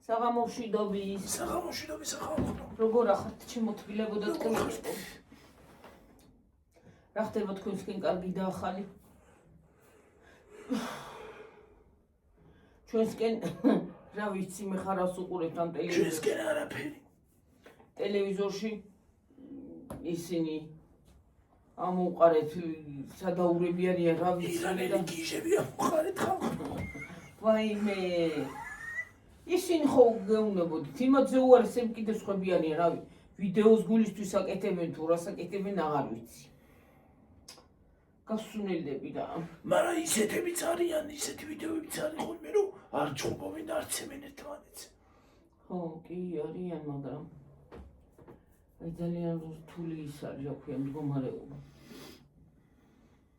საღამოშვიდობის. საღამოშვიდობის ახალგაზრდა. როგორ ახართ შემოთბილებოდა თქვენ? რა ხდება თქვენსკენ კარგი და ახალი? ჩვენსკენ რა ვიცი მე ხარავს უყურებთ ამ ტელევიზორში. ჩვენსკენ არაფერი. ტელევიზორში ისინი ამოუყარეთ სადაურები არიან რა ვიცი ირანელი გიჟები ამოყარეთ ხალხს. ვაიმე ისინი ხო გეუბნებოდით იმათზე უარეს եմ კიდე სხვები არიან რავი ვიდეოს გულისთვის აკეთებენ თუ რას აკეთებენ აღარ ვიცი გასუნელდები და მაგრამ ისეთებიც არიან ისეთი ვიდეოებიც არის ხოლმე რომ არ ჭუბობენ და არ ცემენ ერთმანეთს. ხო კი არიან მაგრამ აი ძალიან რთული ის არის რა ქვია მდგომარეობა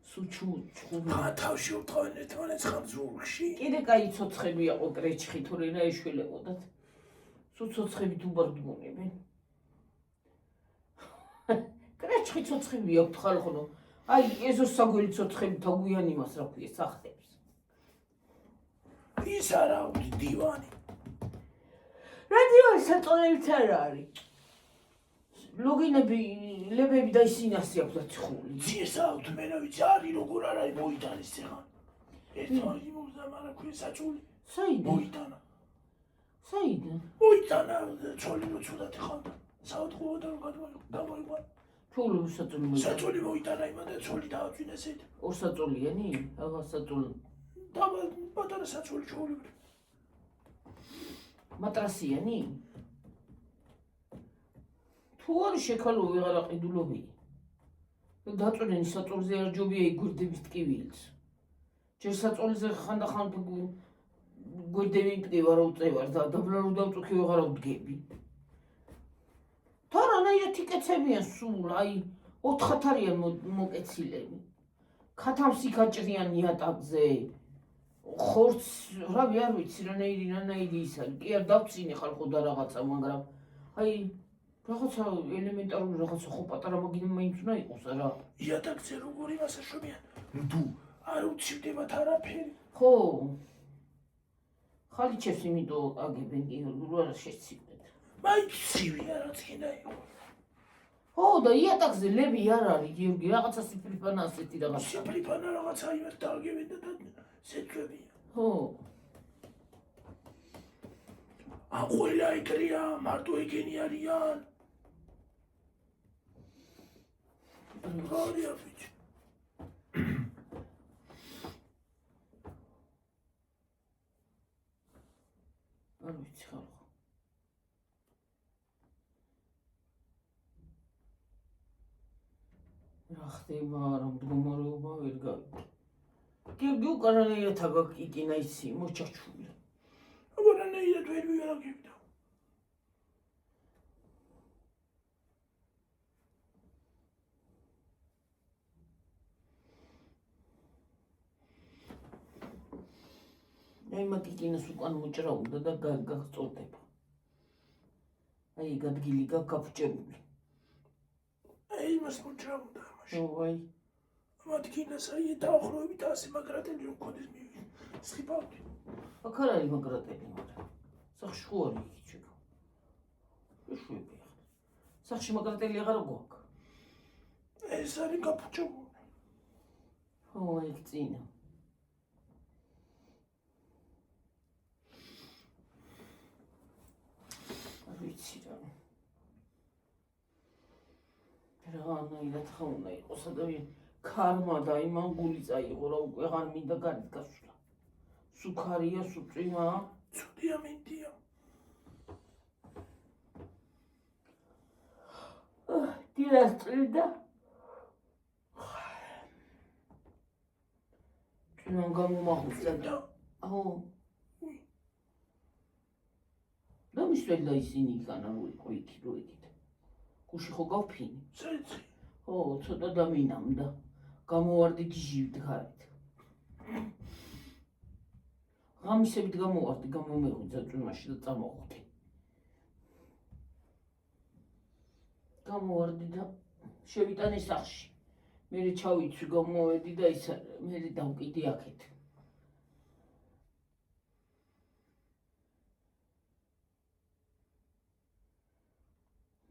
სუჩუჩხუბი თავში უთხოვენ ერთმანეთს ხამძურში კიდე კაი ცოცხები აყო კრეჩხი თორე რა ეშველებოდათ სულ ცოცხებით უბარდგუნებენ კრეჩხი ცოცხები აქვთ ხალხო აი ეზოს საგველი ცოცხები თაგვიან იმას რა ქვია სახტებს ის არა აქვს დივანი რადიო საწოლებით არ არის ლოგინები ლებები და ისინი ასე აქვს დაციხული ძიეს აქვთ მე რა ვიცი არის როგორ არ არის მოიტანის ცეხან ერთმანეთი მოგზა მაგრამ ქვია საჭული საიდან მოიტანა საიდან მოიტანა ცოლი მოცუდათ ხანდა საუთხო და რომ გამოიყვანა ჩაულობ საჭული მოიტანა იმა და ცოლი დააწვინეს ეთ ორ საწოლიანი აღა საწოლი დამა პატარა საჭული ჩაულებრი მატრასიანი თუ არის შეკალო ვეღარ აყიდულობი დაწვენენ საწოლზე არ ჯობია იგურდების ტკივილს ჯერ საწოლზე ხანდახან გვერდები მტკივა რა უწევარ და დაბლა რომ დავწუქი ვეღარ ავდგები თორანაირად იკეცებიან სულ აი 4-ად არიან მოკეცილები ქათამს იქაჭრიან ნიატაკზე ხორცს რავი არ ვიცი რანაირი ის არის კი არ დავწინე ხალხო და რაღაცა მაგრამ აი რაღაცა ელემენტარული რაღაცა ხო პატარა მაგინე მაინც უნდა იყოს რა იატაკზე როგორ იმას აშვებიან ნუ არ უცივდებათ არაფერი ხო ხალიჩებს იმიტომ აგებენ კი რა შეცივეთ მაინც ცივია რაც კიდე იყო ხო და იატაკზე ლები არ არის გიორგი რაღაცა სიფრიფანა ასეთი რაღაცა სიფრიფანა რაღაცა იმათ დააგებენ და შეწვევია ხო აყოლა იკრია მარტო ეგენი არიან გარია ბიჭ არ ვიცი ხალხო რა ხდება რა მდგომარეობა ვერ გავიგე გიორგი უკანანაირად აგაკიკინა ისი მოჩაჩული უკანანაირად ვერ ვიარაგებდა აი მაგიკინას უკან მოჭრაუნდა და გაგწოლდება აი გადგილი გაგაფჭებული აი იმას მოჭრაუნდა მაშინ აი მაგიკინას აი დაახლოებით ასე მაგრატელი რომ ქოდეს მივიღე სხიპავდი აქ არ არის მაგრატელი მაგრამ სახში ხო არის იქ ჩეკა ეშვები ახლა სახში მაგრატელი აღარ გვაქვს ეს არის გაფუჭებული ხო აი წინა ვიცი რა რანაირად ხა უნდა იყოს ადამიანი ქარმა და იმან გული წაიღო რა უკვე აღარ მინდა გარეთ გასვლა სუქარია სუწიმა ცუდია მინდია დილას წვიდა ჩვენან გამომახვილდა და აუ და მისვლა ისინი იქანა რო იყო იქ რო იქით გუში ხო გავფინი წეცი ო ცოტა დამინამდა გამოვარდი გიჟივით გარეთ ღამისებით გამოვარდი გამომეღვიძა წვიმაში და წამოხვდი გამოვარდი და შევიტანე სახში მე ჩავიცვი გამოვედი და ის მე დავკიდი აქეთ.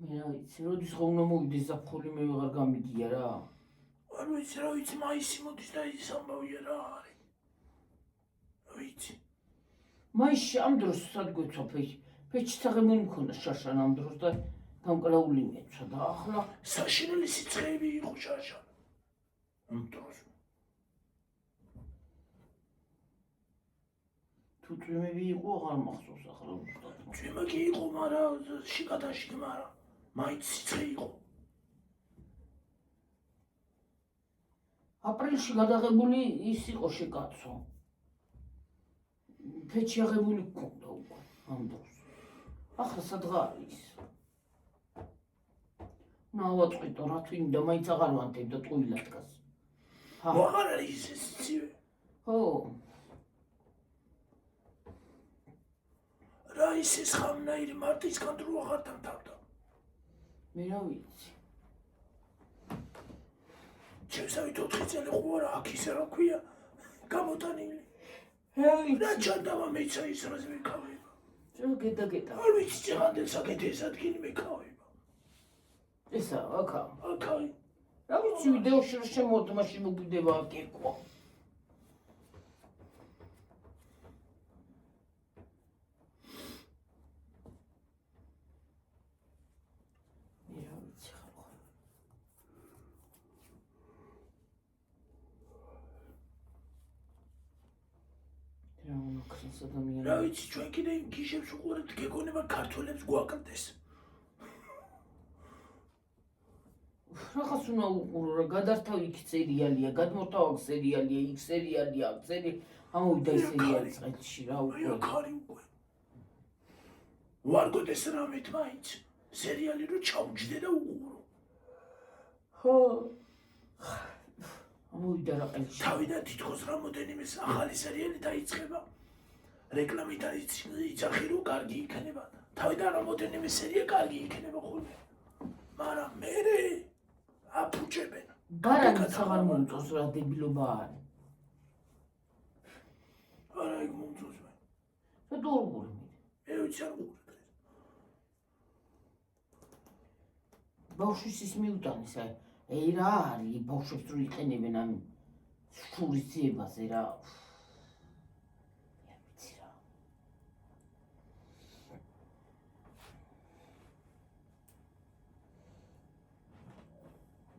მე რა ვიცი, როდის ხო უნდა მოვიდეს ზაფხული მე ვეღარ გამიგია რა. არ ვიცი რა ვიცი მაისი მოდის და ის ამბავია რა არის. ვიცი. მაისში ამ დროს სად გვეცვა ფეჩით აღებული მქონდა შაშან ამ დროს და დამკლაული მეცვა და ახლა საშინელი სიცხეები იყო შაშან. ამ დროს. თუ წვიმები იყო აღარ მახსოვს ახლა უბრალოდ. წვიმა კი იყო, მაგრამ შიგადაში მაგრამ მაინც სიცხე იყო. აპრილში გადაღებული ის იყო შეკაცო. ფეჩი აღებული გქონდა უკვე ამ დროს. ახლა სადღა არის? ნავაწყვიტო რა თვინდა მაინც აღარ ვანთებ და ტყუილად დგას. აღარ არის ეს ცივე. ხო. რა ის ეს ხამნაირი მარტისგან დრო აღარ დამთავრდა. მე რა ვიცი. ჩემსავით 4 წელი ხო არა აქ ისე რა ქვია გამოტანილი. რა ვიცი. რა ჩანდავა მეცა ის რაზე მეკავება. რა გეტა. არ ვიცი ჭანდელს აქეთ ეს ადგილი მეკავება. ესა აქა. აქა. რა ვიცი ვიდეოში რა შემოვიდა მაშინ მოგვიდება აკირკვა. რა ვიცი ჩვენ კიდე იმ გიშებს უყურებთ გეგონება ქართველებს გვაკლდეს. რაღაც უნდა უყურო რა გადართავ იქ სერიალია, გადმოთავ აქ სერიალია, იქ სერიალია, აქ სერიალი. ამოვიდა ის სერიალი წელში რა უკვე. აი აქ არის უკვე. ვარგოდეს რამეთ მაინც სერიალი რო ჩაუჯდე და უყურო. ხო. ამოვიდა რა ყელში. თავიდან თითქოს რამოდენიმე ახალი სერიალი დაიწყება. რეკლამით არის იცახი რომ კარგი იქნება. თავიდან რამოდენიმე სერია კარგი იქნება ხოლმე. მაგრამ მერე აფუჭებენ. გარანიც აღარ მომწონს რა დებილობა არის. არა იქ მომწონს მე. რა დორგური მე. მე ვიცი არ უყურებ. ბავშვის ის მიუტანის აი რა არის ბავშვებს რო იყენებენ ამ შურისძიებაზე რა.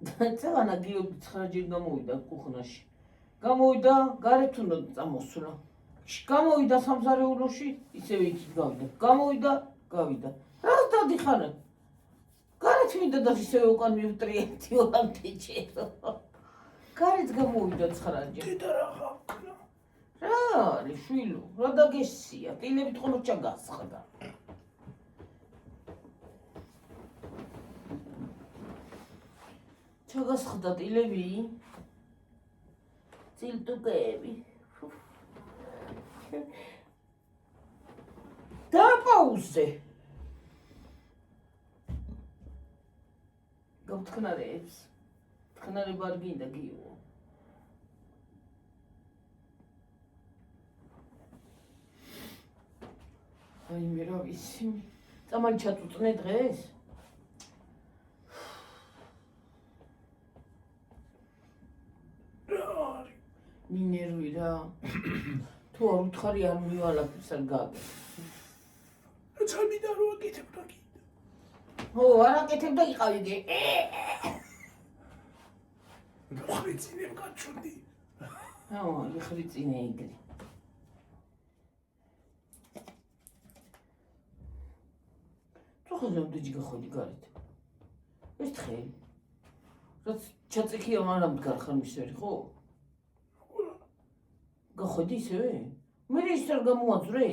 წევანა გიორგი 9 ჯერ გამოვიდა კუხნაში. გამოვიდა, გარეთ უნდა წამოსვლა. გამოვიდა სამზარეულოში, ისევ იქ გავიდა. გამოვიდა, გავიდა. რა დადიხარ? გარეთ მინდა და ისევ უკან მივტრიალდი ოლამდეჭერო. გარეთ გამოვიდა 9 ჯერ. დედა რა ხავკნა? რა არის შვილო? რა დაგესია? ტილებით ხოლმე ჩაგასხდა. ჩაგასხდა ტილები? წილტუკები. დაპაუზე. გავთქნარებს. თქნარება არ გინდა გიო. აი მე რა ვიცი. წამალი ჩაწუწნე დღეს? მინერვი რა. თუ არ უთხარი არ მივალაფერს არ გაგე. წამიდა რო აკეთებ რა კიდე. ო არ აკეთებ და იყავი გი. ხრიცინებ გაჩვდი. აუ იხრიცინე იგრი. თქო ზემდე გიходი გარეთ. ეს თხე. რაც ჩაწიქია მაგრამ მდგარ ხარ მისერი ხო? გაходი ისევე? მე ის არ გამოაძრე?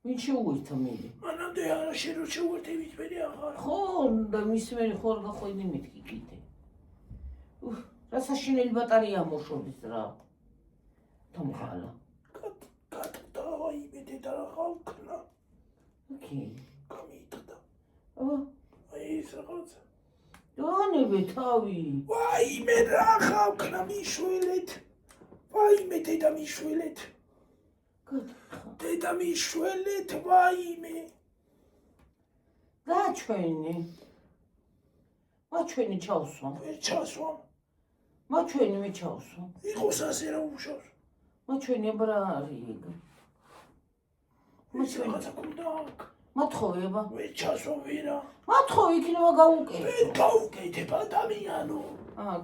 ვინ შეუერთა მე? მანამდე არა შენ რო შეუერთებით მე აღარ. ხო და მის მე ხო არ გაходი მეთქი კიდე. რა საშინელი ბატარეა მოშორდეს რა. თამხალა. კატა იმედე და რა ხავკნა. ოკეი. გამიტყდა. აბა აი ეს რაღაცა. დონებე თავი. ვაიმე რა ხავკნა მიშველეთ. ვაიმე დედა მიშველეთ. გატყა. დედა მიშველეთ ვაიმე. გაჩვენი. მაჩვენი ჩავსვა. ვერ ჩასვამ. მაჩვენი მე ჩავსვა. იყოს ასე რა უშავს. მაჩვენი აბა არის ეგ. ეს რაღაცა ქონდა აქ. მათხოვება. ვერ ჩასვამ ვერა. მათხოვე იქნება გაუკეთო. ვერ გავუკეთებ ადამიანო.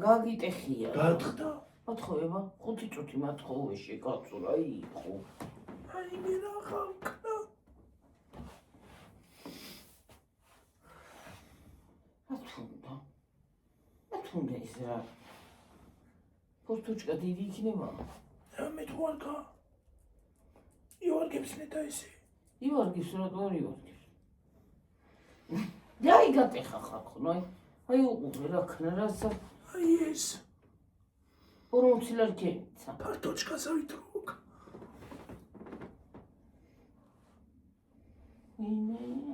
გაგიტეხია. გათხდა. მათხოვება. 5 წუთი მათხოვეში კაცო რა იყო. აი მე რა ხალხა. თუნდა ის რა. ფორტუჩკა დიდი იქნება. მე თუ არ გა. იوارგებს ნეტა ესე. იوارგებს რა თქმა იوارგებს. დაი გატეხა ხალხო, აი უყურე რა ქნა რაცა. აი ეს. 40 ლარი კეცა. ფორტუჩკას ავითრუк.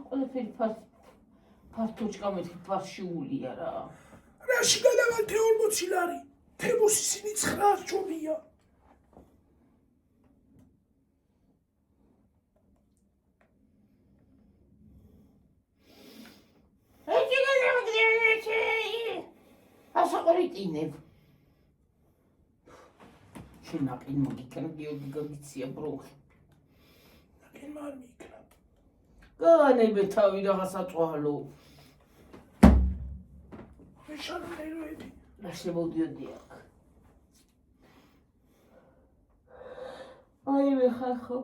ყველაფერი ფორტუჩკა მეთქი ფარშიულია რა. რაში გადავანთე 40 ლარი? თემოს ისინი 9 ჯობია. ასაყრიტინებ. შენაყინ მოგიქნა გიორგი გაგიცია ბროხი. ნაკენ მარ მიქნა. განებე თავი რაღაცა წვალო. მეშანეროები. რა შემოდიოდი აქ. აი მე ხახო.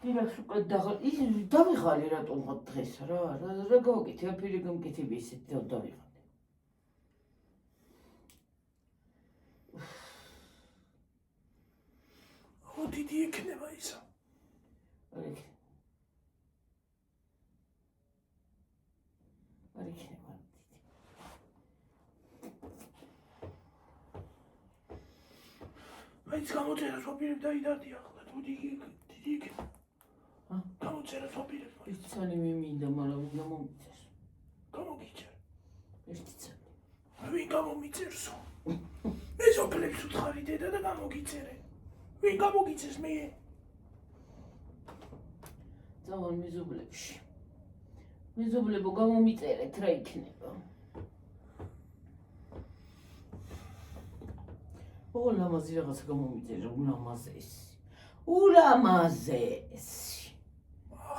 დილას უკვე ის დავიღალე რატომღა დღეს რა გავაკეთე აფერი გამკეთები ისეთ დავიღალე. დიდი იქნება ისა. არ იქნება. მაინც გამოწერას ვაპირებ დაიდარდი ახლა, დიდი იქნება. გამოწერას ვაპირებ. ერთი ცალი მე მინდა, მაგრამ ვინ გამომიწეს? გამოგიჭერ. ერთი ცალი. ვინ გამომიწერსო? მე ზოპლებს უთხარი დედა და გამოგიწერე. ვინ გამოგიწეს მე? წავალ მეზობლებში. მეზობლებო გამომიწერეთ რა იქნება. ულამაზი რაღაცა გამომიწერე, ულამაზესი.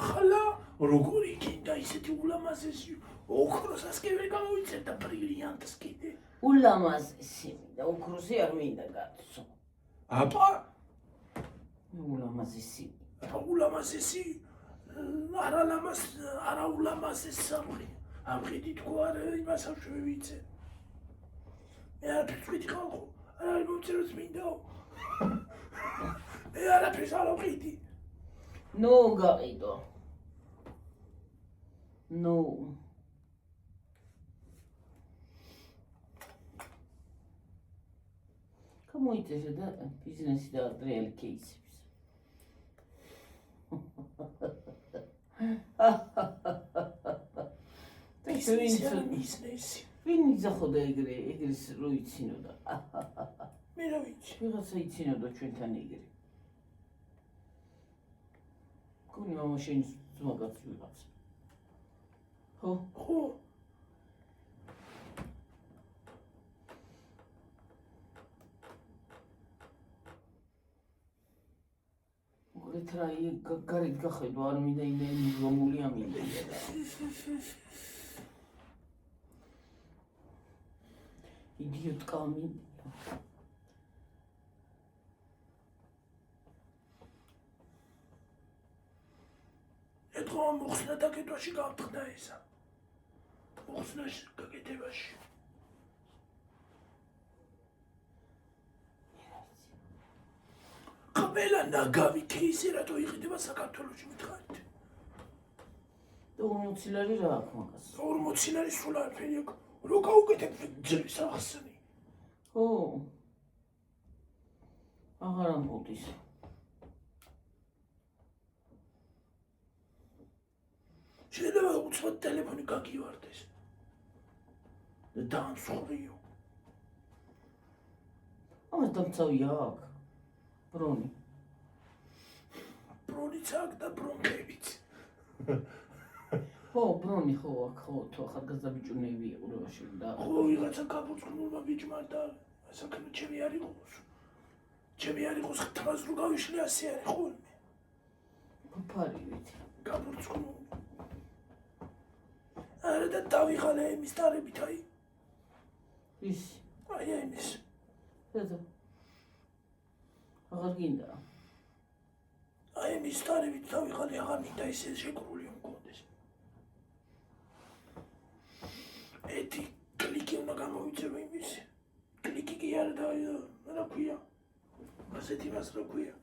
ახლა როგორი გინდა ისეთი ულამაზესი? ოქროსას კი ვერ გამოვიწერდა ბრილიანტს კიდე. ულამაზესი მინდა, ოქროსი არ მინდა გაცო. აბა ულამაზესი. ულამაზესი არა ულამაზესი ამხედი თქო არ იმას არ შევიცე. მე არაფერს ვიტყვი ხალხო, არ მომწეროს მინდაო. მე არაფერს არ ვყიდი. ნო გაყიდო. ნო. გამოიწესა და ბიზნესი და რეალი кейსების. ბიზნესი. ვინ იძახოდა ეგრეს რო იცინოდა? მე რა ვიცი. ვიღაცა იცინოდა ჩვენთან ეგრე. გონი მამა შენ ზოგადად ვიღაცა. ხო? ხო. მოგეთ რა გარეთ გახედო არ მინდა იმ რომული ამინდა. იდიოტ კამი. ეთქო მოხსნა დაკეთვაში გავთხრა ისა. მოხსნაში გაკეთებაში. ყველა ნაგავი кейსი რატო იყიდება საქართველოში მითხარით? 40 ლარი რა აქვს მაგას? 40 ლარი სულ არაფერი აქვს. რო გავუკეთებ ძრის ახსნი. ხო. აღარ ამბობდის. შეიძლება უცბად ტელეფონი გაგივარდეს. და დაამსხვრიო. ამას დამცავია აქ. ბრონი. ბრონიც აქ და ბრონქებიც. ხო, ბრონი ხო აქ ხო თუ ახალგაზრდა ბიჭუნები იყურებაში და ხო ვიღაცა გაბურწკნულმა ბიჭმა და საქმე ჩემი არ იყოს. ჩემი არ იყოს თავს რო გავიშლი ასე არის ხოლმე. ფაფარი ვიცი. გაბურწკნულ. არა და დავიღალე იმის დარებით აი. ის აი იმის. და აღარ გინდა. აი იმის დარებით დავიღალე აღარ მინდა ისე შეკრული მქონდეს. ეთი კლიკი უნდა გამოვიწევ იმის. კლიკი კი არ და რა ქვია. ასეთი მას რა ქვია.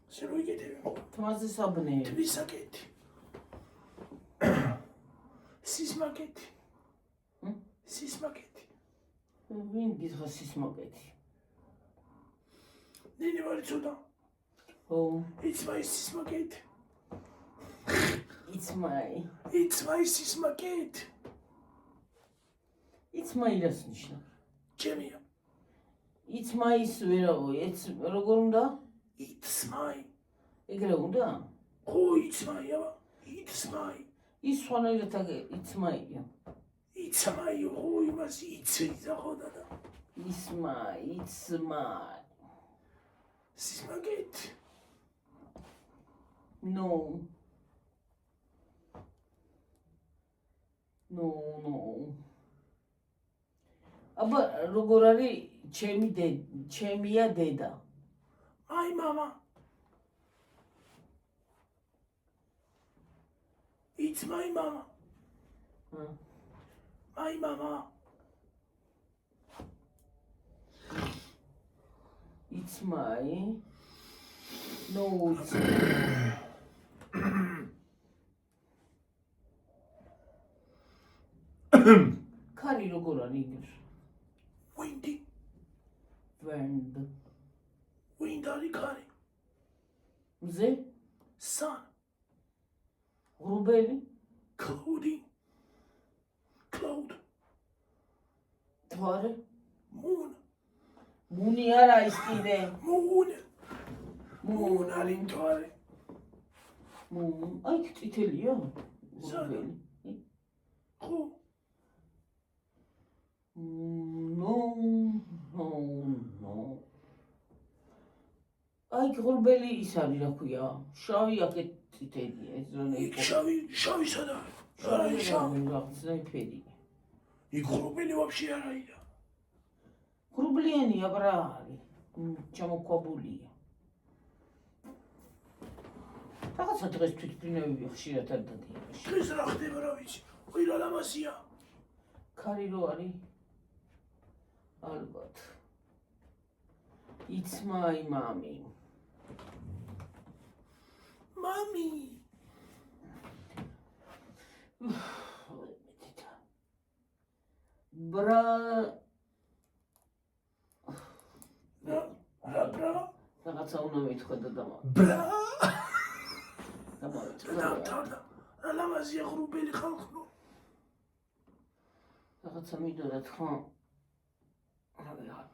ესე რო იკეთებ ხო? თმაზე საბნეები. თვისაკეთი. სისმაკეთი. სისმაკეთი. ვინ გითხრა სისმაკეთი? ნინი ვარ ცოტა. ო, It's my sismaket. it's my It's my sismaket. it's my რას ნიშნავს? ჩემია. it's my ის ვერავო, it's როგორ უნდა? It's my. ეგრე უნდა? ხო, it's my. It's my. ის სხვანაირად აგე it's my-ია. It's my. ხო, იმას იცი ხო და. it's my Sismaket. no აბა როგორ არის ჩემია დედა? My mama. It's my mama. My mama. it's my no it's ქარი როგორ არის იგებს? Windy. Wind. Wind არის ქარი. მზე? Sun. ღრუბელი? Cloudy. Cloud. თვარე? Moon. მუნი არა ის კიდე. Moon. Moon არის თვარე. აი წითელია? ღრუბელი. ხო. No. აი ღრუბელი ის არის რა ქვია? შავი აქეთ წითელია ეს ზონა იქ შავი სადა. შავი რაღაცა ფერი. იქ ღრუბელი ვაფშე არ არის. ღრუბლიანი აბა არის. ჩამოქვაბულია. რაღაცა დღეს თვითმფრინავები ხშირად არ დადიან. დღეს რა ხდება რა ვიცი. ყველა ლამაზია. ქარი რო არის? ალბათ. It's my mommy. Mommy. ბრა ბრა რაღაცა უნდა მეთქვა და ბრა დამავიწყდა. რა ლამაზია ღრუბელი ხალხო. რაღაცა მინდოდა თქმა. რა ვიღარ.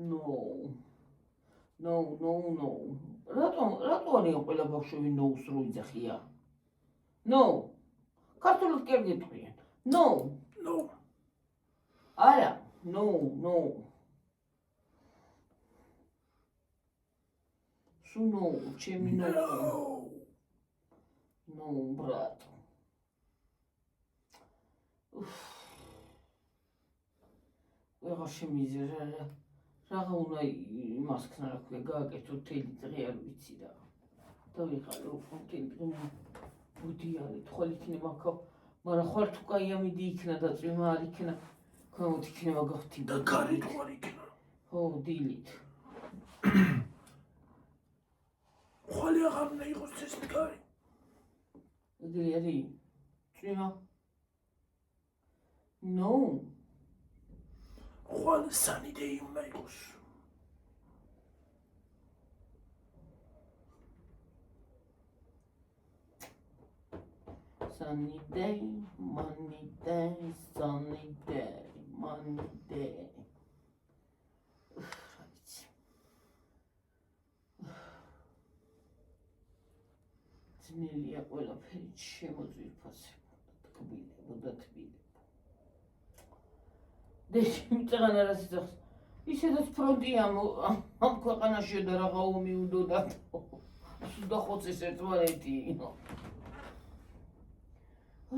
No. რატო არის ყველა ბავშვები no-ს რო იძახია? No. ქართულად კი არ გეტყვიან. No. არა, no. სულ no, ჩემი no. No, ბრატ. ვეღარ შემიძლია რაღა უნდა იმას ქნა რა ქვია გააკეთო თელი დღე არ ვიცი რა. დავიღალო თელი დღე ბუდი არის თვალ იქნება ხო მაგრამ ხარ თუ კაი ამიდი იქნა და წვიმა არ იქნა ქონოთ იქნება გახთი და კარი თუ არ იქნა. ხო დილით. ხვალე აღარ უნდა იყოს წესით კარი. ეგრე არის წვიმა? No. ხვალ sunny day უნდა იყოს. Sunny day, money day, sunny day, money day. შემოძვირფასებოდა, თკბილებოდა, თბილებოდა. დეში მიწაღან არას იძახს. ისედაც ფრონტი ამ ქვეყანაშია და რაღა ომი უნდოდა. სულ დახოცეს ერთმანეთი.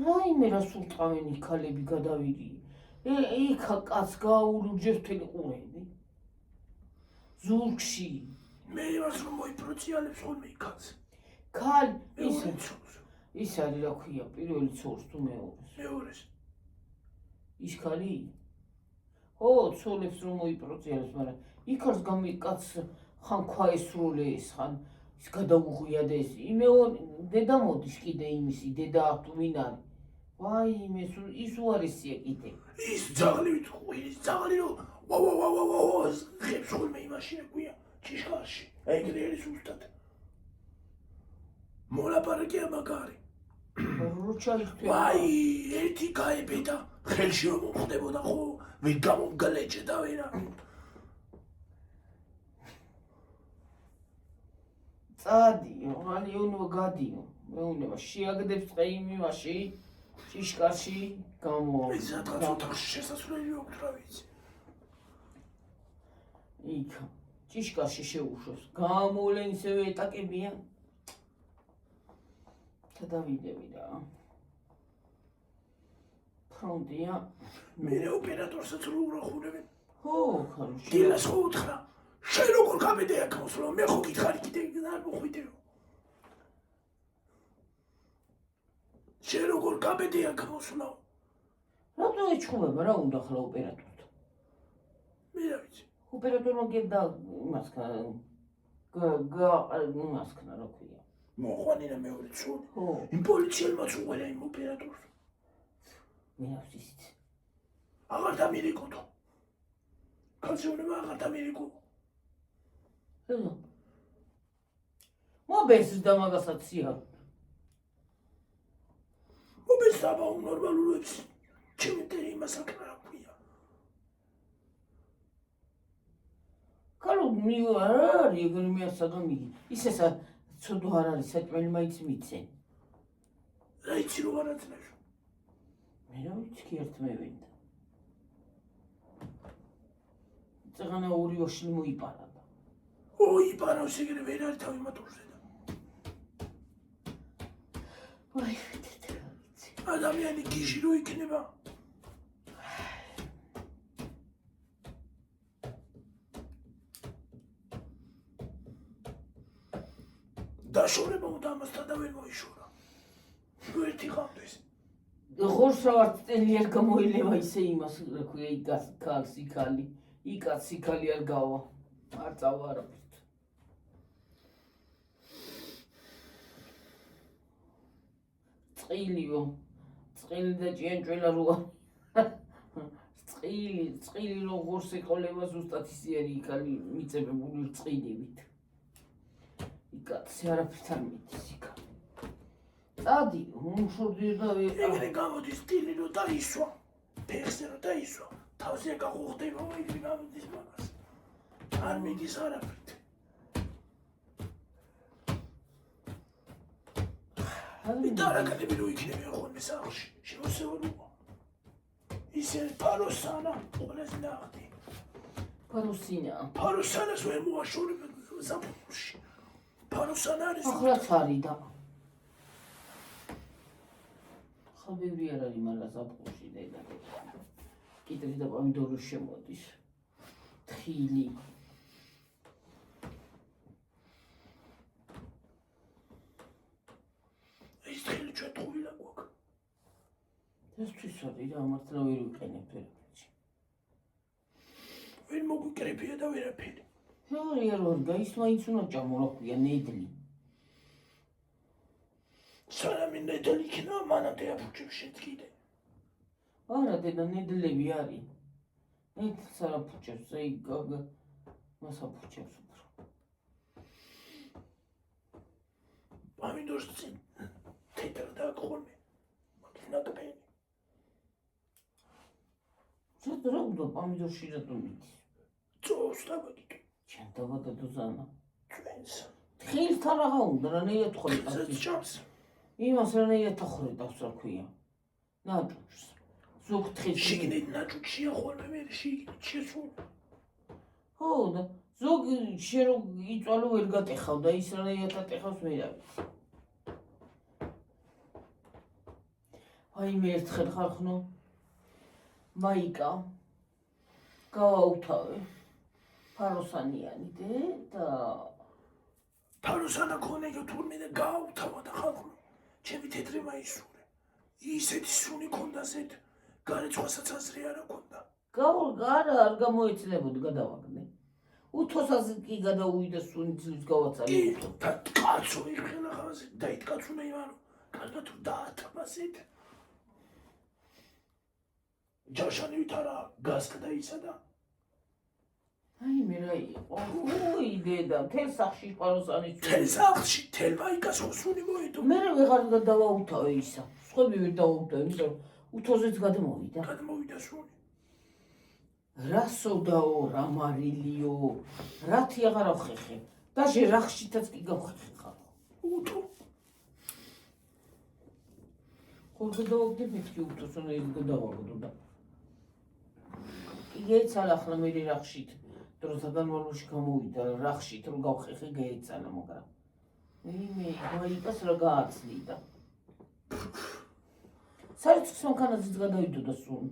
რაიმე რა სულ ტყავენი ქალები გადავიდი. იქა კაც გააულურჯებს მთელი ყურები. ზურგში. მე იმას რომ მოიპროციალებს ხოლმე იქაც. ქალ ის არის რა ქვია პირველი ცოლს თუ მეორეს? მეორეს. ის ქალი? ო, ცოლებს რომ მოიპროციალებს, მაგრამ იქაც კაც ხან ქვა ესროლეს, ხან ის გადაუღიადეს. დედა მოდის კიდე იმისი, დედა ვინ არის? ვაიმე, ის უარესია კიდე. ის ძაღლივით ყვირის, ძაღლი რომ ვა ხებს ხოლმე იმაში ეკვია, ჭიშკარში. ეგრე არის უსტად. მოლაპარაკია მაგარი. როჩაისთვის. ვაი, ერთი გაებედა, ხელში რომ მომხდებოდა ხო, ვინ გამომგალეჭდა ვერა. წადიო, ალიონო გადიო. მეუნება შეაგდებს წაიმივაში, ჭიშკარში გამო. ეს სადღაც ოთახში შესასვლელი აქვს რა ვიცი. იქ ჭიშკარში შეუშვებს. გამოვლენ ისევე ეტაკებია. გადავიდები რა. ფრონტია. მე ოპერატორსაც რო ურახუნებენ. ხო, ხარში. დილას ხო უთხრა. შენ როგორ გამედე აქავს რომ მე ხო გითხარი კიდე არ მოხვიდეო. შენ როგორ გამედე აქავს რა. რატო ეჩხუბება რა უნდა ხლა ოპერატორს? მე რა ვიცი. ოპერატორმა გედა იმას იმას ქნა რა ქვია. მოხვანინა მეორე ცოლი. ხო. იმ პოლიციელმაც უყურე იმ ოპერატორს. მე რა ვიცით. აღარ დამირეკოდო. კაცონება აღარ დამირეკო. მობეს და მაგასაცია. მობეს აბა ნორმალურებს. ჩემიტერი იმას აკრა რა ქვია. კალო მივარ ეგრე მიასაგამი. ისესა ცოდო არ არის საჭმელი მაინც მიცენ. რა იცი რომ არ აწნევ. მე რა ვიცი კი ერთმევენდა. წაღანა ორი ოშლი მოიპარა. იპარავს ეგრე ვერ არის თავი მატურზე და. ვაი, ადამიანი გიჟი რო იქნება. დაშორება უნდა ამასთან და ვერ მოიშორა. ერთი ხამდეს. ღორსავართ წელი არ გამოილევა ისე იმას რა ქვია იკაც სიქალი. იკაც სიქალი არ გავა. არ წავა არაფერთ. წყილიო. წყილი და ჭიანჭველა როა. წყილი რო ღორს ეყოლება ზუსტად ისე არის იქალი მიწებებული წყილივით. იკაცი არაფერთ არ მიდის იქა. წადი, უმშორდიო და ეგრე გამოდის სტილი რო დაისვა. ფეხზე რო დაისვა. თავზე გაღვხდება ეგრე გამოდის მაგას. არ მიდის არაფერთ. იტარაკადები რო იქნება ხოლმე სახლში. შემოსევალუა. ისე პაროსანა ყველაზე ნახდი. პაროსანას ვერ მოაშორებენ ზაფხულში. პაროსანა არის ახლაც არის და ხა ბევრი არ არის მაგრამ ზაფხულში და კიტრი და პომიდორი შემოდის. თხილი. ის თხილი ჩვენ ტყუილა გვაქვს. ესთვის არის რა მართლა ვერ ვიყენებ ვერაფერში. ვერ მოგვიკრებია და ვერაფერი. არ გაის მაინც უნდა ჭამო რა ქვია ნედლი. სანამ ნედლი იქნება მანამდე აფუჭებს შენც კიდე. არა დედა ნედლები არის. ნედლს არ აფუჭებს, აი მას აფუჭებს უფრო. პომიდორს წინ თეთრ და ხოლმე. მაგის ნაკბენი. ზედ რა უნდა პომიდორში რატომ მიდის? წოს დაგიკი. ჩემ დავადო ზანა. ჩვენს. თხილს თან რაღა უნდა რანაირად ხორი ეს ჭამს. იმას რანაირად ახორედავს რა ქვია. ნაჭუჭს. ზოგ თხეს. შიგნით ნაჭუჭია ხოლმე მე შიგნით შესულ. ხო და ზოგ შენ რო იწვალო ვერ გატეხავ და ის რანაირად ატეხავს მე რა ვიცი. აი მე ერთხელ ხარხნო მაიკა გავაუთავე ფაროსანიანი და ფაროსანა ქონეჯო თურმე და გააუთავა და ხალხო ჩემი თეთრი მაისურე ისეთი სუნი ქონდა ზედ გარეცხვასაც აზრი არ ქონდა არა არ გამოეცნებოდ გადავაგნე უთოსაც კი გადაუვიდა სუნი ძლივს გავაცალე კი და კაცო იხელა ხაზე დაიტკაცუნა იმანო კარგად დაათმასეთ ჯაშანი ვითარა გასკდა ისა და აი მე რა იყო ოი დედა თელ სახში პაროსანის თელ სახში თელ მაიკას სუნი მოედო მე ვეღარ დავაუთავე ისა სხვები ვერ დავაუთავე იმიტომ უთოზეც გადმოვიდა სუნი რასოდაო რა მარილიო რათი აღარ ახეხე დაჟე რახშითაც კი გავხეხე ხალხო უთო ხოლმე დავაგდე მეთქი უთოს უნდა ის გადავაგდო და გეცალა ახლა მე რახშით დროთა განმავლობაში გამოვიდა რახშით რომ გავხეხე გეცალა მაგრამ მე მაიკას რა გააცლიდა საერთოდ მანქანაზეც გადავიდოდა სულ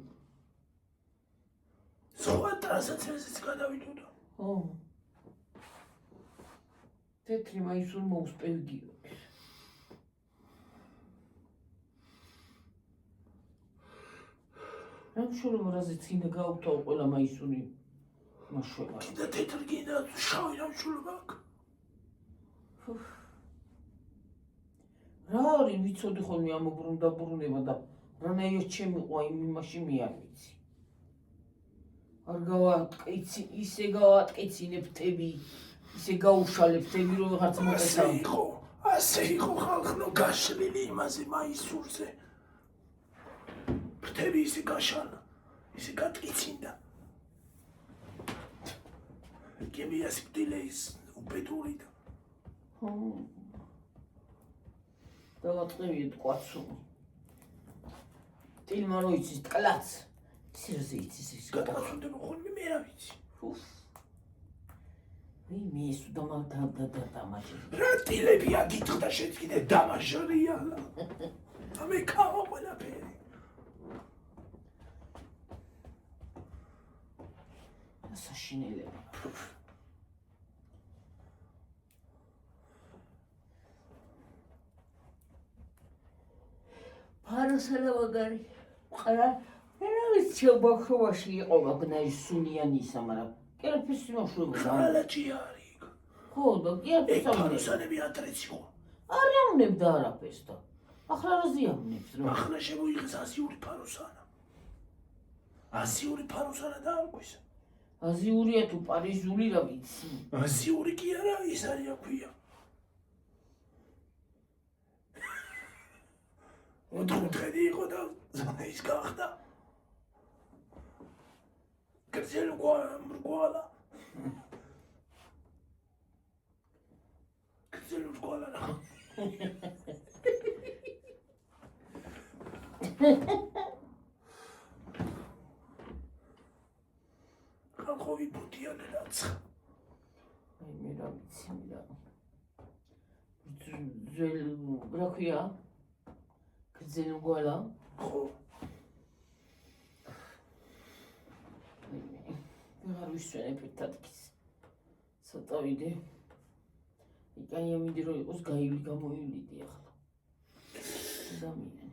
სხვა ტრანსაცენზეც გადავიდოდა ხო თეთრი მაისურ მოუსპევი გიოქი რა მშურობა რაზეც ინდა გაუთავ ყველა მაისური მაშუება კიდე თეთრი კიდე შავი რა მშურობა რა არის ვიცოდი ხოლმე ამობრუნდება და რანაირად შემიყვა იმ იმაში მე არ ვიცი არ გავატკიცი ისე გავატკიცინე ფრთები ისე გაუშალე ფრთები რომ ვიღაც მოკეცავ ასე იყო ხალხო გაშლილი იმაზე მაისურზე ფრთები ისე გაშალა ისე გატკიცინდა გემიას პტილეის უპედური და დავატყევიეთ კვაცუნი ტილმა რო იცის ტკლაც სირზე იცის ის გადაწუნდება ხოლმე მე რა ვიცი მე ის დამაჯერე რა ტილებია გითხრა შენ კიდე დამაჟრია ამე ქავა ყველაფერი საშინელება ფაროსანა მაგარი არა რა ვიცი ბაქრობაში იყო მაგნაი სუნიანისა მაგრამ კერფის მოშურება ხალაჭი არის ხო და კერფის ფაროსანები ათრეც იყო არ ამნებდა არაფერს და ახლა რა ზიამნებს რა ახლა შემოიღეს აზიური ფაროსანა და არკვისა აზიურია თუ პარიზული რა ვიცი აზიური კი არა ის არის აქვია ოთხუთხედი იყო და ის გახდა გრძელი მრგვალა ხალხოვი ბუდიანი რაცხა აი მე რა ვიცი რა ქვია გრძელი მრგვალა ხო ვეღარ ვისვენებ ერთადქის ცოტა ვიდე იკაი ამიდი რომ იყოს გაივლი გამოივლიდი ახლა ადამიანი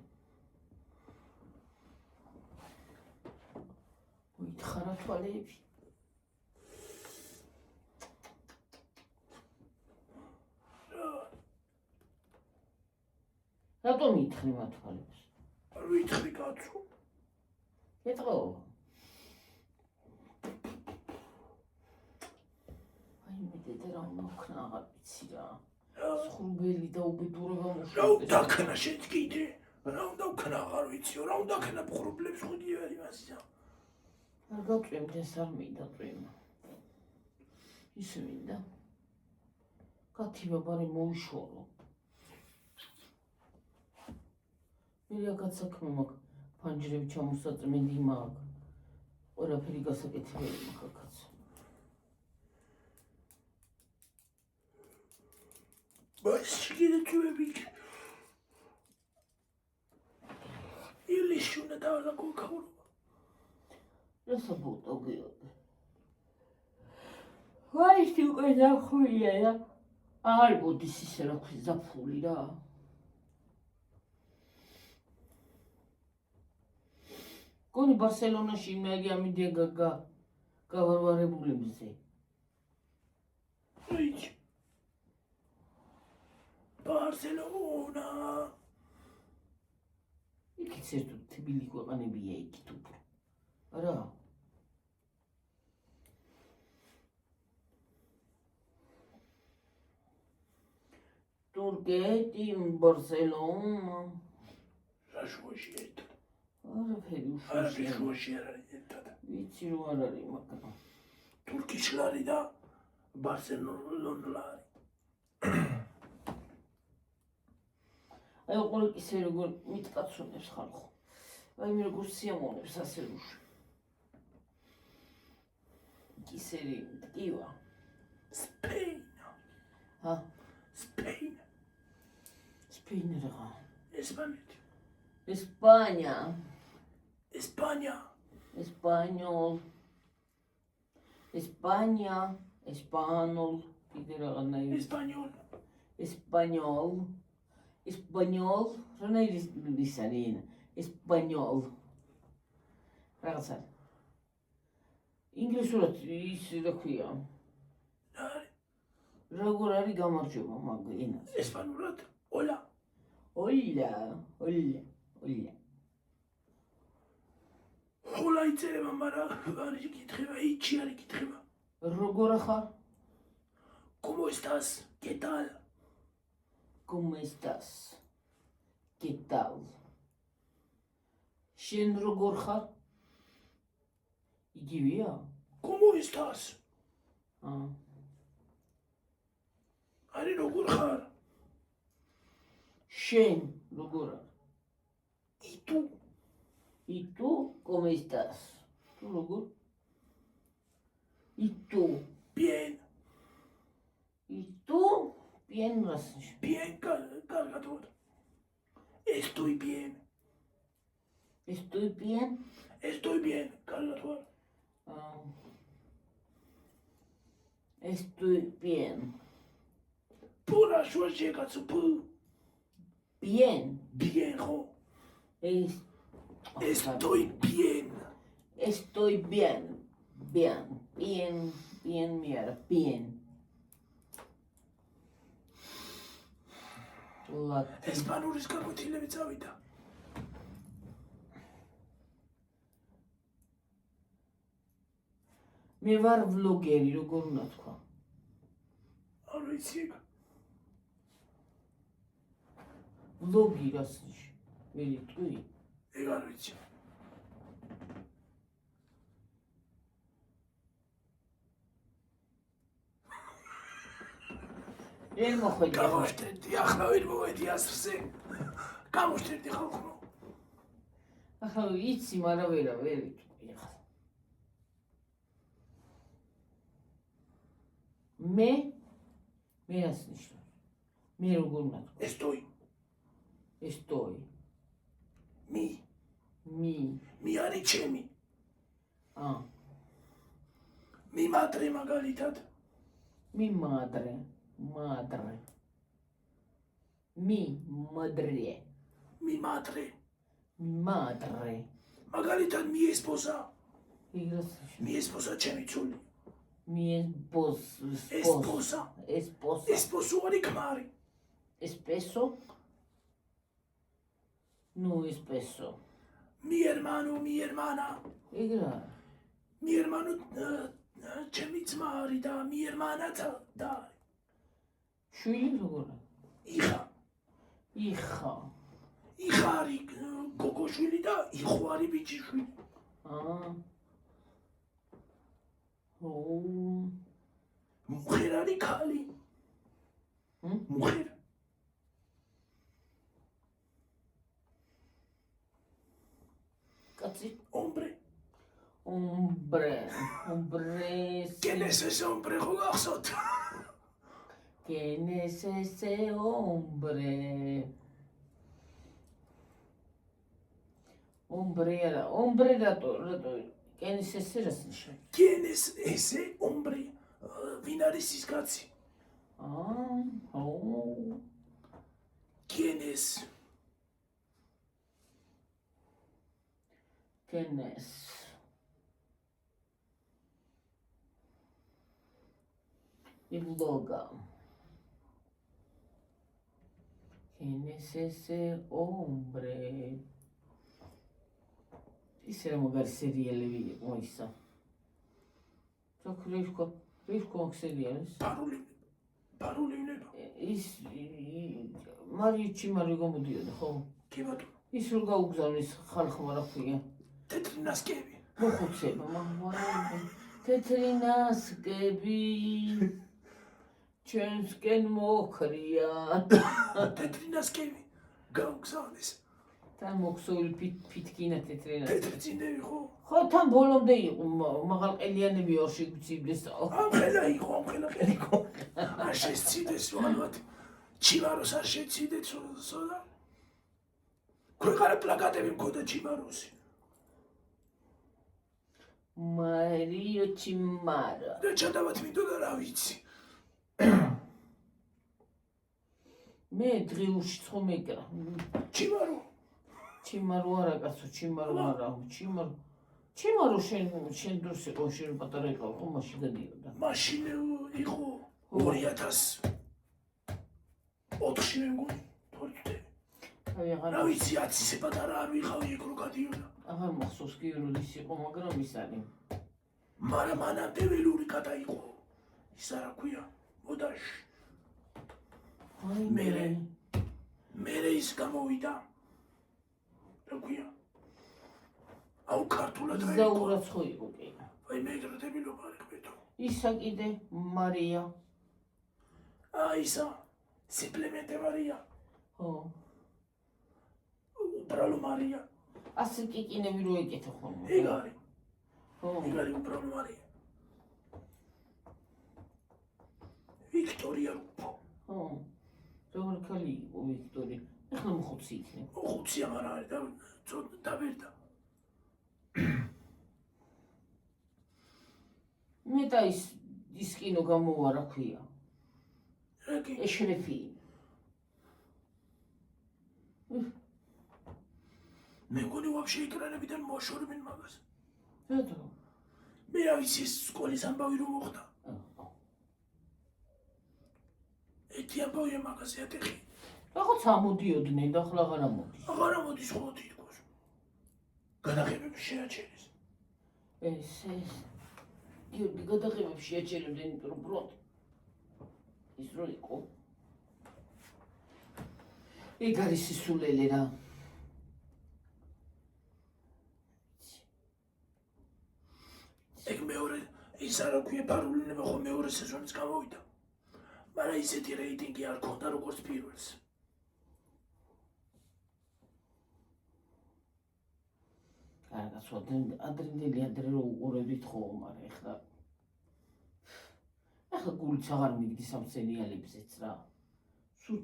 ვითხარა თვალები რატომ ითხრი მათ თვალებს არ ვითხრი კაცო ეტყო რა მოკნა აღარ ვიცი რა სხურბელი და უბედურება რა უნდა ქნა შენ კიდე რა უნდა ქნა აღარ ვიციო რა უნდა ქნა პრობლემს ხოდი არ იმასია არ გავწვიმდეს არ მინდა წვიმა ისე მინდა კათი ბაბარი მოუშორო მე რაგაც საქმე მაქვს, ფანჯრები ჩამოსაწმენდი მაქვს. ყველაფერი გასაკეთებელი მაქვს კაც. Baş gerekiyor bir. İyileşiyor ne daha da korkuyorum. Nasıl buldu gördü? Vay işte o kadar хуя ya. Ağır bu dişi zapfuli da. Koni Barcelona şimdi gelmedi gavarvarebuli bize. Hiç. Barcelona. İki sertu tebili koğanebiye iki topu. Ara. Turquetim Barcelona. Raşvoşiyet. Ara feri uşuşu. Raşvoşiyet. Vicino arari makana. Türk işleri de Barcelona'lar. Ay oqol ისე როგორ მიტკაცუნებს ხალხო. Აი მე როგორ სიამოვნებს ასე უშ. ისერი მტკივა. Spain. Ha, Spain. Spain რა. España. España, España. Español. España, Espanol, კიდე რაღაცნაირი. Español. Español. Español, რანაირი ის არის? Español. რაღაცა. ინგლისურად ის რა ქვია? როგორ არის გამარჯვება მაგ ენაზე? Españolat. Hola. Olla, olla, olla. Hola iწერება, მაგრამ არის კითხება, იჩი არის კითხება. როგორ ხარ? ¿Cómo estás? ¿Qué tal? ¿Cómo estás? ¿Qué tal? შენ როგორ ხარ? იგივეა? ¿Cómo estás? აა არის როგორ ხარ? შენ როგორ არ? ¿Y tú? ¿Y tú cómo estás? Tu როგორ? ¿Y tú? Bien. ¿Y tú? Bien რასნიშ? Bien, კარგად ვარ. Estoy bien. Estoy bien? Estoy bien, კარგად ვარ. Estoy bien. Pura შუაში კაცო, პ. Bien. Bien, ხო? Estoy bien. Estoy bien. Bien. Bien. Bien, mira. Bien. ესპანურის გაკვეთილები წავიდა. მე ვარ ვლოგერი, როგორ უნდა თქვა? არ ვიცი ეგ. ვლოგი რასნიშ? მე თქვი? ეგ არ ვიცი. ვერ მოხვედი. გამოშტერდი, ახლა ვერ მოვედი ასრზე. გამოშტერდი ხალხო. ახლა იცი, მაგრამ ვერ ვიტყვი ახლა. მე რას ნიშნავს? მე როგორ უნდა თქვა? Estoy. Estoy. Mi. Mi არის ჩემი. Mi madre მაგალითად. Mi madre. Madre. Mi madre. Mi madre. Mi madre. მაგალითად mi esposa. იგრას Mi esposa ჩემი ცოლი. Mi esposa. Esposa. Esposa. Esposo არის ქმარი. Espeso. No espeso. Mi hermano, mi hermana. იგრა. Mi hermano ჩემი ძმა არის და mi hermana და შვილი როგორ? იხა. იხა. იხა არის გოგოშვილი და იხო არის ბიჭიშვილი. Mujer არის ქალი. Mujer. კაცი? Hombre. Hombre. ¿Quién es ese hombre, Jugaxot? ¿Quién es ese hombre? Hombre rato. ¿Quién es ese rasnisha? ¿Quién es ese hombre? Vinaris Katsi. Oh. ¿Quién es? ¿Quién es? Ibloga. ¿Quién es ese hombre? Ise რა მაგარი სერიალები იყო ისა. ჩაქრევკო სერიალის. Paruli uნება. ის მარიჩი გამოდიოდა, ხო? კი ბატონო. ის რო გაუგზავნის ხალხმა რა ქვია? თეთრი ნასკები. მოხუცება, მაგრამ თეთრი ნასკები ჩვენსკენ მოხრიან. თეთრი ნასკები გაუგზავნის. თან მოქსოილი ფითკინა თეთრი ნასკები. თეთრი წინდები ხო? ხო, თან ბოლომდე იყო მაღალყელიანები ორში გვციბდეს. ამხელა იყო. არ შეციდეს ვანოთ. ჩივაროს არ შეციდეთ სოლა. ქვეყანა პლაკატები მქონდა ჩივაროსი. მარიო ჩიმარა. და ჩადავად მინდოდა რა ვიცი. მე დღიურში ცხომეკრა. ჩიმარო არა კაცო, ჩიმარო არა. ჩიმარო შენ დროს იყო, შენ პატარა იყო, ხო მაშინ გადიოდა. მაშინ იყო 2004-ში მე მგონი, თორემ. რა ვიცი, 10-ზე პატარა არ ვიყავი ეგ რო გადიოდა. აღარ მახსოვს კი როდის იყო, მაგრამ ის არის. მაგრამ მანამდე ველური კატა იყო. ის არა ქვია, მოდაში. მე ის გამოვიდა. რა ქვია? აუ ქართულად რა იყო? ზაურაც ხო იყო კი. აი მე გრატებილობა რეკბეთო. ისა კიდე მარია. ისა Simplemente Maria. ხო. უბრალო მარია. ასე კიკინები რო ეკეთო ხოლმე. ეგ არის. ხო. ეგ არის უბრალო მარია. ვიქტორია რუფო. ხო. როგორ ქალი იყო ვიქტორია? ახლა მოხუცი იქნება. მოხუცი აღარ არის და ცოტა დავერდა. მე და ის კინო გამოვა რა ქვია? რაკი? ეშრეფი. მე მგონი ვაფშე ეკრანებიდან მოაშორებენ მაგას. რატო? მე რა ვიცი სკოლის ამბავი რომ მოხდა. ეთი ამბავი მაგას ეთიხი. რაღაც ამოდიოდნენ და ახლა აღარ ამოდის. აღარ ამოდის ხო თითქოს. გადაღებები შეაჩერეს. ეს გიორგი გადაღებები შეაჩერებდნენ იმიტომ რომ ბროდ ის რო იყო. ეგ არის სისულელე რა. ეგ მეორე ის არა ქვია პარულინება ხო მეორე სეზონის გამოვიდა. მაგრამ ისეთი რეიტინგი არ ქონდა როგორც პირველს. ადრე რო უყურებდით ხო, მაგრამ ეხლა გულიც აღარ მიგდის ამ სერიალებზეც რა. სულ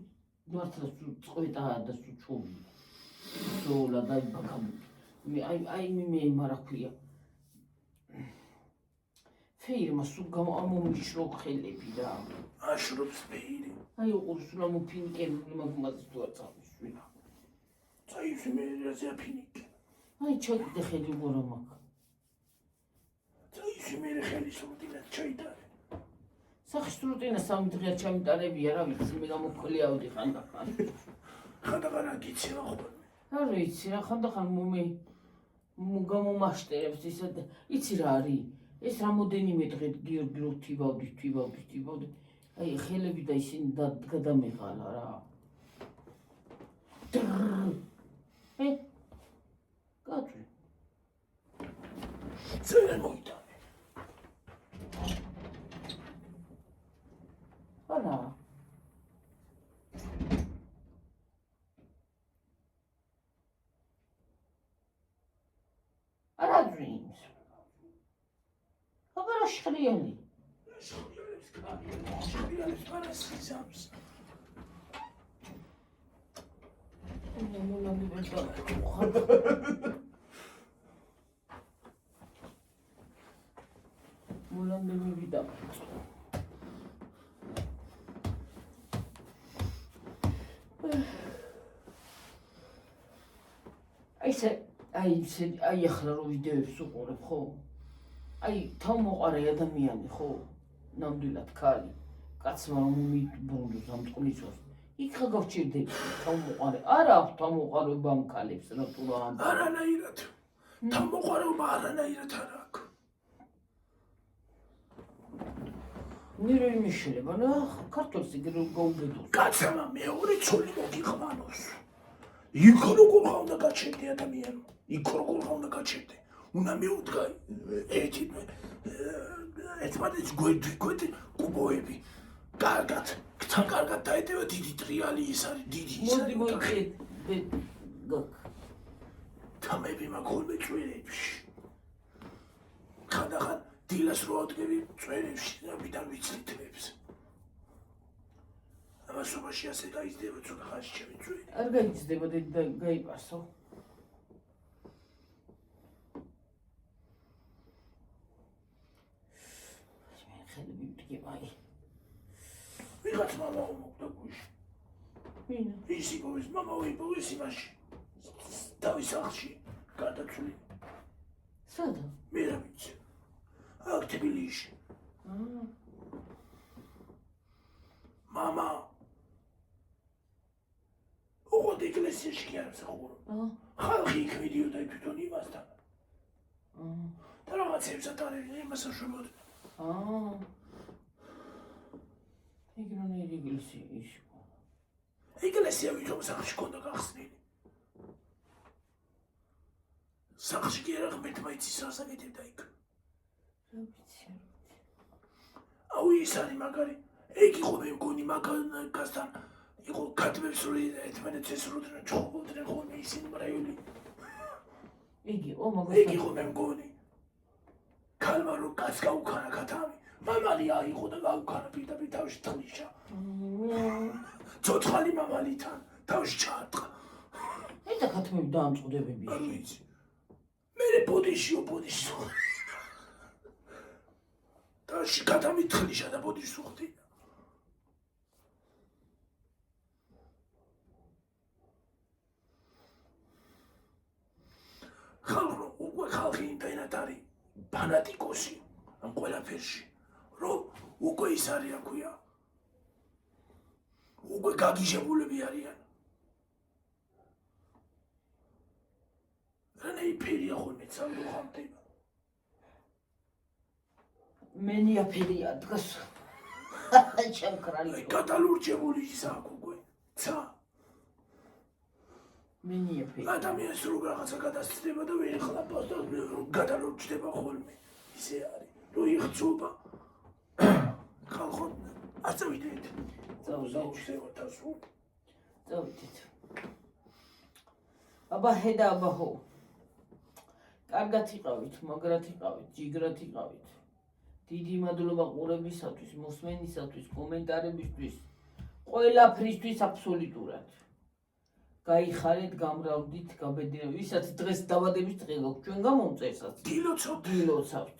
მართლა სულ წყვეტაა და სულ ჩხუბია. ზოლა და აი მე მარა ქვია. ფეირმა სულ გამომიშრო ხელები რა. აშრობს ფეირი. აი უყურს სულ ამოფინიკებული მაგმაზე თუ არ წავისვინა. წაივსი მე რაზე აფინიკე. აი ჩაკიდე ხელი უყურა მაგ. წაივსი მე ხელი სრუტინად ჩაიტარე. სახის სრუტინა სამი დღეა ჩამიტარებია რა ვიცი მე გამოფქლიავდი ხანდახან. ხანდახან გიცევა ხოლმე. არ ვიცი რა ხანდახან გამომაშტერებს ისა და იცი რა არის? ეს რამოდენიმე დღე გიორგი რო თივავდი. აი ხელები და ისინი გადამეღალა რა. გაჭრი. ძალიან მოიტანე. არა. აშხრიანი. შხრიალებს კარი, შხრიალებს პარასხის ამს. მოლანდი ბეჭდა. მოლანდი მივიდა. აი ახლა რო ვიდეოებს უყურებ, ხო? აი თავმოყარე ადამიანი, ხო? ნამდვილად ქალი. კაცმა რომ მიბრუნოს ამ წყლიცოს. იქ ხა გავჭირდები თავმოყარე. არა აქვს თავმოყარეობა ამ ქალებს, რატო ამ? არანაირად. თავმოყარეობა არანაირად არ აქვს. ნირელი მიშლება, რა ქართულს იგი რო გაუბედოს. კაცმა მეორე ცოლი მოგიყვანოს. იქ როგორ ხავდა გაჩერდი ადამიანი? იქ როგორ ხავდა გაჩერდი? უნდა მიუდგა ერთმანეთს გვერდი კუბოები. კარგად, თან კარგად დაეტევა დიდი ტრიალი ის არის, დიდი ის მოდი მოიწე. თამები მაგოლმე წვერებში. ხანდახან დილას რო ადგები წვერებში და მიდან ვიცლითებს. ამასობაში ასე გაიზრდება ცოტა ხანში ჩემი წვერი. არ გაიზრდება და გაიპასო. მე ხელები ვდგებაი. ვიღაც მამა უმოგდა გუშინ. ვინ? ის იპოვის მამა უიპოვის იმაში. დავის სახლში გარდაცვლილი. სადა? მე რა ვიცი. აქ თბილისში. მამა ოღონდ ეკლესიაში კი არ მსახურო. ხალხი იქ მიდიოდა თვითონ იმასთან. და რაღაცებს ატარებდნენ იმას აშუქებდა. ეგრონერი ეკლესიაში. ეკლესია ვითომ სახლში ქონდა გახსნილი. სახლში კი არა ღმერთმა იცის რას აკეთებდა იქ. რა ვიცი. აუ ის არის მაგარი. ეგ იყო მე მგონი მაგასთან იყო კატბებს რო ერთმანეთს ესროდნენ ჩხუბობდნენ ხოლმე ისინი მრევლი. იგი მაგას. ეგ იყო მე მგონი. ქალმა რო კაც გაუქარა კატამი. მამალი აიღო და გაუქარა პირდაპირ თავში თლიშა. ცოცხალი მამალითან თავში ჩაარტყა. ედა ქათმები დაამწყდებები. არ ვიცი. მერე ბოდიშიო. თავში კატამი თლიშა და ბოდიშს უხდიდა. ხალხი იმდენად არის ფანატიკოსი ამ ყველაფერში, რომ უკვე ის არის, რა ქვია, უკვე გაგიჟებულები არიან. რანაირია ხოლმე ცალო ხამდება. მენია ფერია დგას. ჩემკრალი. კატალურჯებული ის აქვს უკვე. ცა მენია ფერია. ადამიანს რო რაღაცა გადასწრება და ვერ ხლაპავს და გადალურჯდება ხოლმე. ისე არის. რო იხწობა. ხალხო აწევიდეთ. წავიდეთ. აბა ჰედა აბა ჰო. კარგად იყავით, მაგრად იყავით, ჯიგრად იყავით. დიდი მადლობა ყურებისათვის, მოსმენისათვის, კომენტარებისთვის, ყველაფრისთვის აბსოლუტურად. გაიხარეთ, გამრავლდით, გაბედნიერეთ. ვისაც დღეს დაბადების დღე გაქვს, ჩვენ გამომწერსაც. გილოცავთ.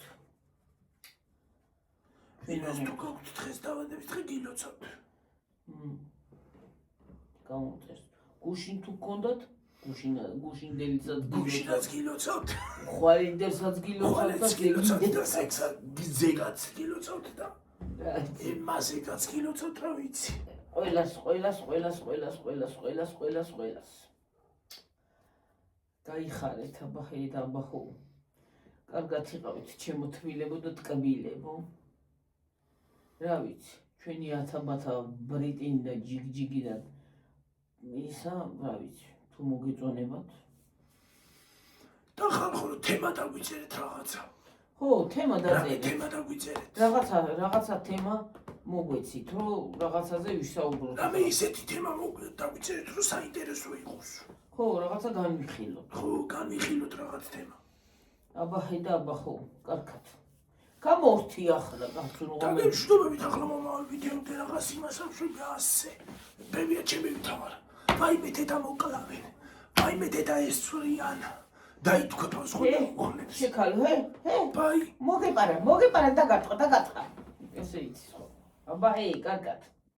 ვინმეს თუ გაქვთ დღეს დაბადების დღე გილოცავთ. გამომწერს. გუშინ თუ გქონდათ, გუშინდელიცაც გილოცავთ. ხვალინდელსაც გილოცავთ და ზეგაც გილოცავთ და მასეგაც გილოცავთ, რა ვიცი. ყველას. გაიხარეთ, აბა ხო. კარგად იყავით, ჩემო თბილებო და ტკბილებო. რა ვიცი, ჩვენი ათაბათა ბრიტინი და ჯიგჯიგიდან ისა, რა ვიცი, თუ მოგეწონებათ. და ხალხო თემა დაგვიწერეთ რაღაცა. ხო, თემა დაწერეთ. თემა დაგვიწერეთ. რაღაცა თემა მოგვეცით, რომ რაღაცაზე ვისაუბროთ. რამე ისეთი თემა დაგვიწერეთ, რომ საინტერესო იყოს. ხო, რაღაცა განვიხილოთ. ხო, განვიხილოთ რაღაც თემა. აბა ჰედა აბა ხო, კარგად. გამორთი ახლა გახსნო და მშვიდობებით ახლა მომავალი ვიდეო რაღაც იმას ამშვები ასე. ბებია ჩემი ვთავარ. ვაიმე დედა მოკლავენ. ვაიმე დედა ესწრიან. დაითქვა სხვა მონებს. შეკალო, ჰე? ბაი. მოგეპარა და გატყა. ესე იცის ხო? აბა, კარგად.